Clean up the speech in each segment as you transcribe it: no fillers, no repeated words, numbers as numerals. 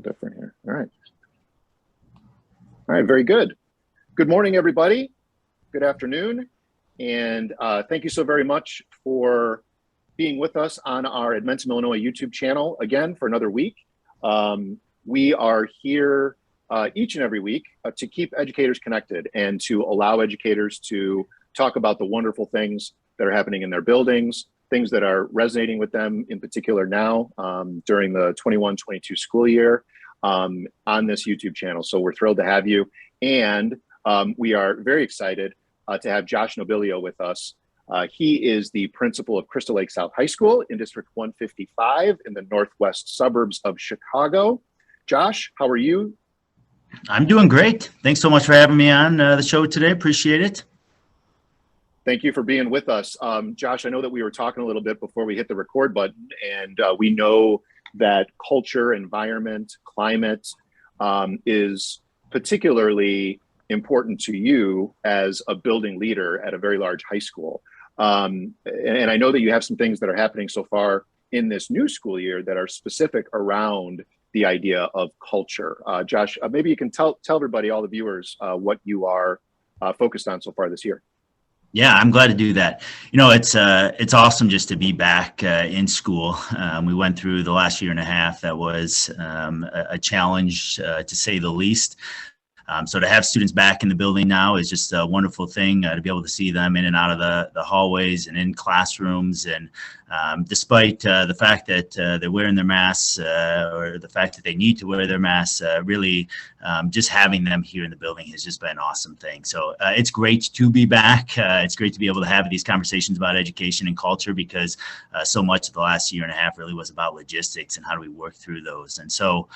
Different here. All right. All right. Very good. Good morning, everybody. Good afternoon. And thank you so very much for being with us on our Edmentum, Illinois YouTube channel again for another week. We are here each and every week to keep educators connected and to allow educators to talk about the wonderful things that are happening in their buildings, things that are resonating with them in particular now during the 21-22 school year on this YouTube channel. So we're thrilled to have you. And we are very excited to have Josh Nobilio with us. He is the principal of Crystal Lake South High School in District 155 in the northwest suburbs of Chicago. Josh, how are you? I'm doing great. Thanks so much for having me on the show today. Appreciate it. Thank you for being with us. Josh, I know that we were talking a little bit before we hit the record button, and we know that culture, environment, climate is particularly important to you as a building leader at a very large high school. And I know that you have some things that are happening so far in this new school year that are specific around the idea of culture. Josh, maybe you can tell everybody, all the viewers, what you are focused on so far this year. Yeah, I'm glad to do that. You know, it's awesome just to be back in school. We went through the last year and a half that was a challenge, to say the least. So to have students back in the building now is just a wonderful thing, to be able to see them in and out of the hallways and in classrooms. And despite the fact that they're wearing their masks or the fact that they need to wear their masks, really just having them here in the building has just been an awesome thing. So it's great to be back. It's great to be able to have these conversations about education and culture because so much of the last year and a half really was about logistics and how do we work through those. And so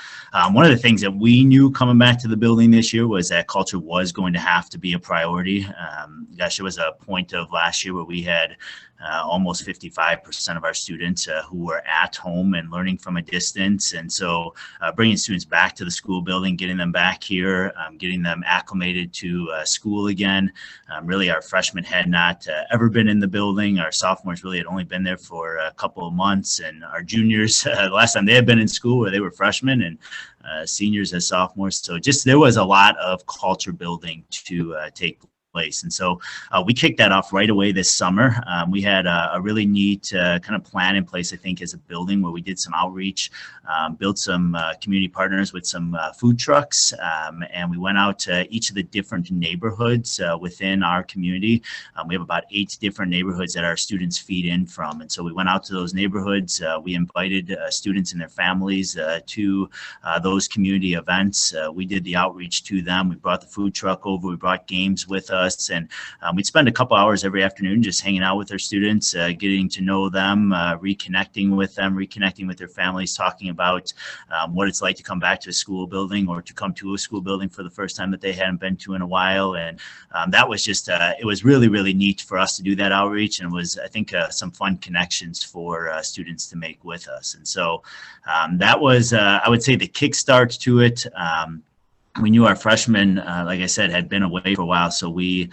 one of the things that we knew coming back to the building this year was that culture was going to have to be a priority. Gosh, there was a point of last year where we had almost 55% of our students who were at home and learning from a distance. And so bringing students back to the school building, getting them back here, getting them acclimated to school again. Really, our freshmen had not ever been in the building. Our sophomores really had only been there for a couple of months. And our juniors, the last time they had been in school where they were freshmen, and seniors as sophomores. So just there was a lot of culture building to take place. And so we kicked that off right away this summer. We had a really neat kind of plan in place, I think, as a building where we did some outreach, built some community partners with some food trucks, and we went out to each of the different neighborhoods within our community. We have about 8 different neighborhoods that our students feed in from. And so we went out to those neighborhoods. We invited students and their families to those community events. We did the outreach to them. We brought the food truck over. We brought games with us. And we'd spend a couple hours every afternoon just hanging out with our students, getting to know them, reconnecting with them, reconnecting with their families, talking about what it's like to come back to a school building or to come to a school building for the first time that they hadn't been to in a while. And that was just, it was really, really neat for us to do that outreach. And it was, I think, some fun connections for students to make with us. And so that was, I would say, the kickstart to it. We knew our freshmen, like I said, had been away for a while, so we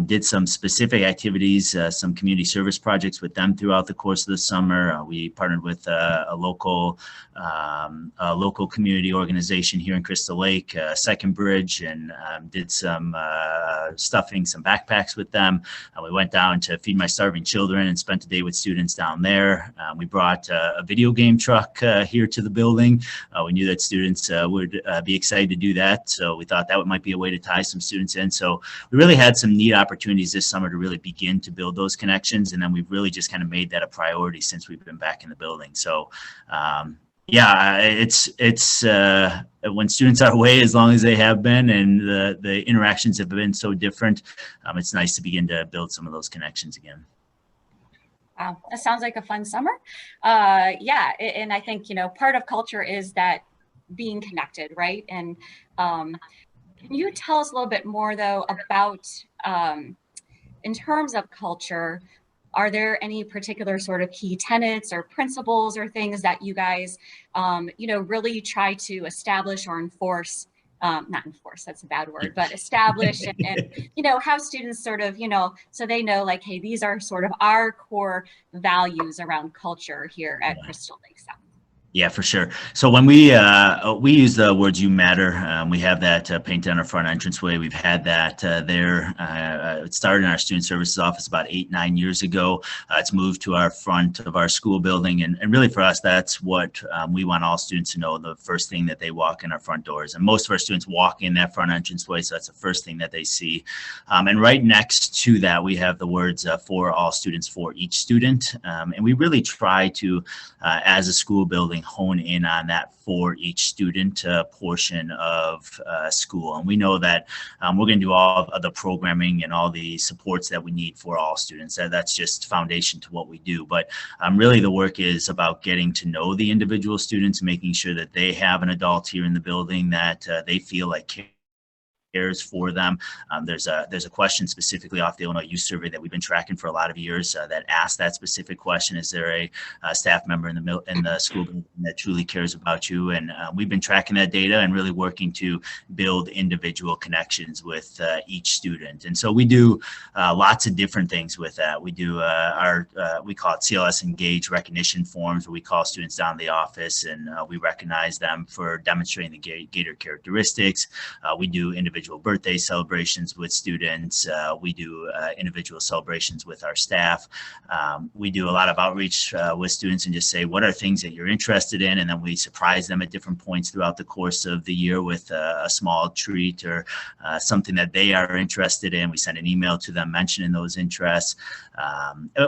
did some specific activities, some community service projects with them throughout the course of the summer. We partnered with a local community organization here in Crystal Lake, Second Bridge, and did some stuffing some backpacks with them. We went down to Feed My Starving Children and spent a day with students down there. We brought a video game truck here to the building. We knew that students would be excited to do that. So we thought that might be a way to tie some students in. So we really had some neat opportunities this summer to really begin to build those connections. And then we've really just kind of made that a priority since we've been back in the building. So yeah, it's when students are away as long as they have been and the interactions have been so different, it's nice to begin to build some of those connections again. Wow, that sounds like a fun summer. Yeah, and I think, part of culture is that being connected, right? And can you tell us a little bit more, though, about, in terms of culture, are there any particular sort of key tenets or principles or things that you guys, really try to establish or enforce? Not enforce, that's a bad word, but establish and have students sort of, so they know, like, hey, these are sort of our core values around culture here at Crystal Lake South. Yeah, for sure. So when we use the words "you matter," we have that painted on our front entranceway. We've had that there. It started in our student services office about 8-9 years ago. It's moved to our front of our school building, and really for us, that's what we want all students to know. The first thing that they walk in our front doors, and most of our students walk in that front entranceway, so that's the first thing that they see. And right next to that, we have the words "for all students, for each student," and we really try to, as a school building, hone in on that for each student portion of school. And we know that we're going to do all of the programming and all the supports that we need for all students. That's just foundation to what we do. But really the work is about getting to know the individual students, making sure that they have an adult here in the building that they feel like cares for them. There's a question specifically off the Illinois Youth Survey that we've been tracking for a lot of years that asks that specific question: is there a staff member in the school that truly cares about you? And we've been tracking that data and really working to build individual connections with each student. And so we do lots of different things with that. We do we call it CLS Engage recognition forms, where we call students down to the office and we recognize them for demonstrating the Gator characteristics. We do individual birthday celebrations with students. We do individual celebrations with our staff. We do a lot of outreach with students and just say, what are things that you're interested in? And then we surprise them at different points throughout the course of the year with a small treat or something that they are interested in. We send an email to them mentioning those interests.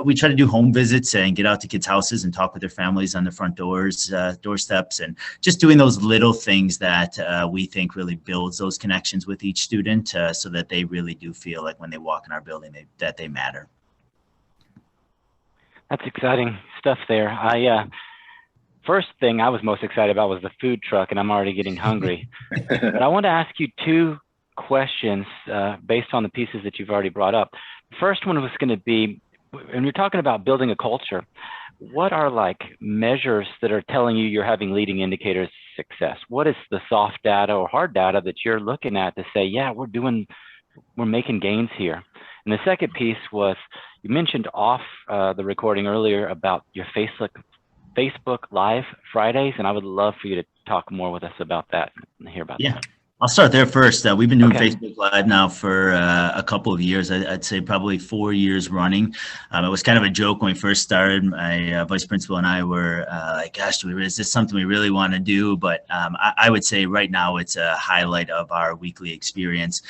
We try to do home visits and get out to kids' houses and talk with their families on the front doorsteps, and just doing those little things that we think really builds those connections with each student so that they really do feel like when they walk in our building that they matter. That's exciting stuff there. First thing I was most excited about was the food truck, and I'm already getting hungry. But I want to ask you two questions based on the pieces that you've already brought up. The first one was going to be, when you're talking about building a culture, what are like measures that are telling you you're having leading indicators of success? What is the soft data or hard data that you're looking at to say, yeah, we're making gains here? And the second piece was, you mentioned off the recording earlier about your Facebook Live Fridays, and I would love for you to talk more with us about that and hear about that. I'll start there first. We've been doing Facebook Live now for a couple of years. I'd say probably 4 years running. It was kind of a joke when we first started. My vice principal and I were like, gosh, is this something we really want to do? But I would say right now it's a highlight of our weekly experience.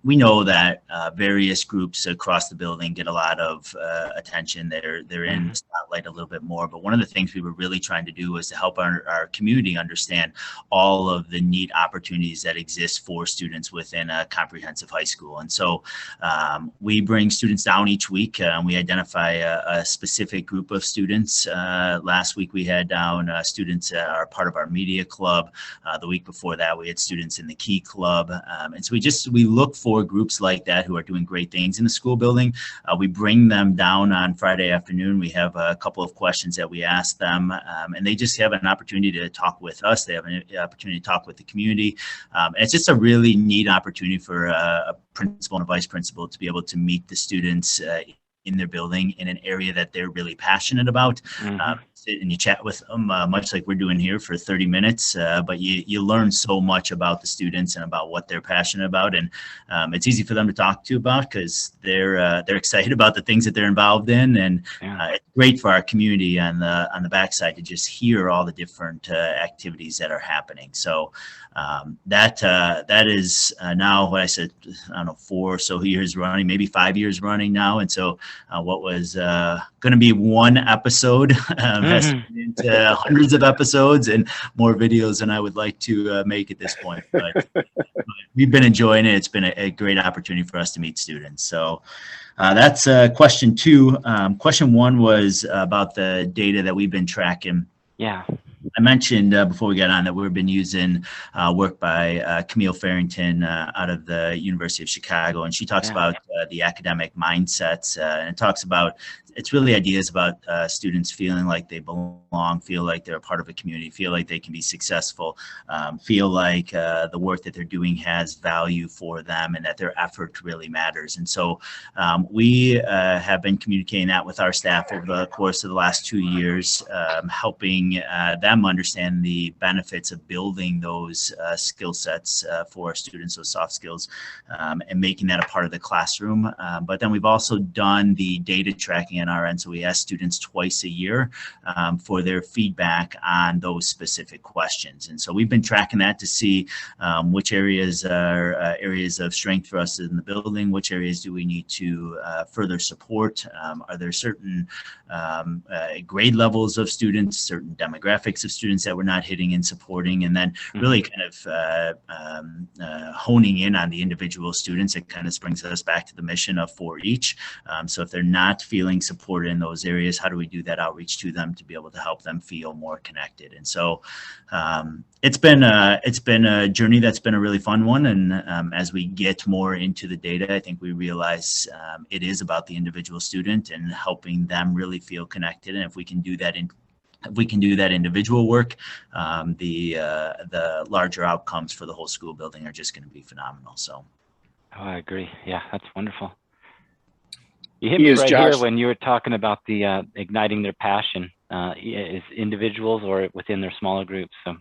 We know that various groups across the building get a lot of attention. They're in the spotlight a little bit more. But one of the things we were really trying to do was to help our community understand all of the neat opportunities that exist for students within a comprehensive high school. And so we bring students down each week. We identify a specific group of students. Last week we had down students that are part of our media club. The week before that we had students in the Key Club. And so we look for groups like that who are doing great things in the school building. We bring them down on Friday afternoon. We have a couple of questions that we ask them, and they just have an opportunity to talk with us. They have an opportunity to talk with the community. And it's just a really neat opportunity for a principal and a vice principal to be able to meet the students in their building in an area that they're really passionate about. Sit and you chat with them, much like we're doing here, for 30 minutes. But you learn so much about the students and about what they're passionate about, and it's easy for them to talk to about because they're excited about the things that they're involved in, and it's great for our community on the backside to just hear all the different activities that are happening. So that is now what I said, I don't know, 4 or so years running, maybe 5 years running now. And so what was going to be one episode has turned into hundreds of episodes and more videos than I would like to make at this point. But we've been enjoying it. It's been a great opportunity for us to meet students. So that's question 2. Question 1 was about the data that we've been tracking. Yeah. I mentioned before we got on that we've been using work by Camille Farrington out of the University of Chicago, and she talks about the academic mindsets, and it talks about, it's really ideas about students feeling like they belong, feel like they're a part of a community, feel like they can be successful, feel like the work that they're doing has value for them and that their effort really matters. And so we have been communicating that with our staff over the course of the last 2 years, helping that them understand the benefits of building those skill sets for students, those soft skills, and making that a part of the classroom. But then we've also done the data tracking on our end. So we ask students twice a year for their feedback on those specific questions. And so we've been tracking that to see which areas are areas of strength for us in the building, which areas do we need to further support. Are there certain grade levels of students, certain demographics of students that we're not hitting and supporting, and then really kind of honing in on the individual students. It kind of brings us back to the mission of for each. So if they're not feeling supported in those areas, how do we do that outreach to them to be able to help them feel more connected? And so it's been a journey that's been a really fun one. And as we get more into the data, I think we realize it is about the individual student and helping them really feel connected. And if we can do that individual work, the larger outcomes for the whole school building are just going to be phenomenal. So, oh, I agree. Yeah, that's wonderful. You hit me right here when you were talking about the igniting their passion, is individuals or within their smaller groups. So,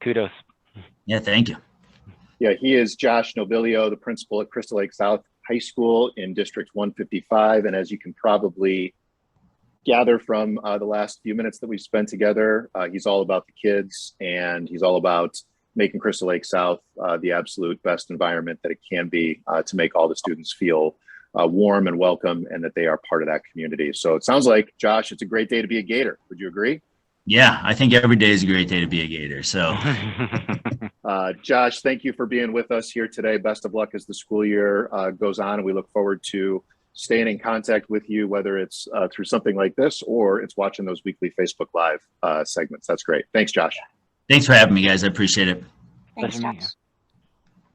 kudos. Yeah, thank you. Yeah, he is Josh Nobilio, the principal at Crystal Lake South High School in District 155, and as you can probably gather from the last few minutes that we've spent together, he's all about the kids, and he's all about making Crystal Lake South the absolute best environment that it can be to make all the students feel warm and welcome and that they are part of that community. So it sounds like, Josh, it's a great day to be a Gator. Would you agree? Yeah, I think every day is a great day to be a Gator. So, Josh, thank you for being with us here today. Best of luck as the school year goes on, and we look forward to staying in contact with you, whether it's through something like this or it's watching those weekly Facebook Live segments. That's great. Thanks, Josh. Thanks for having me, guys. I appreciate it. Thanks, Josh.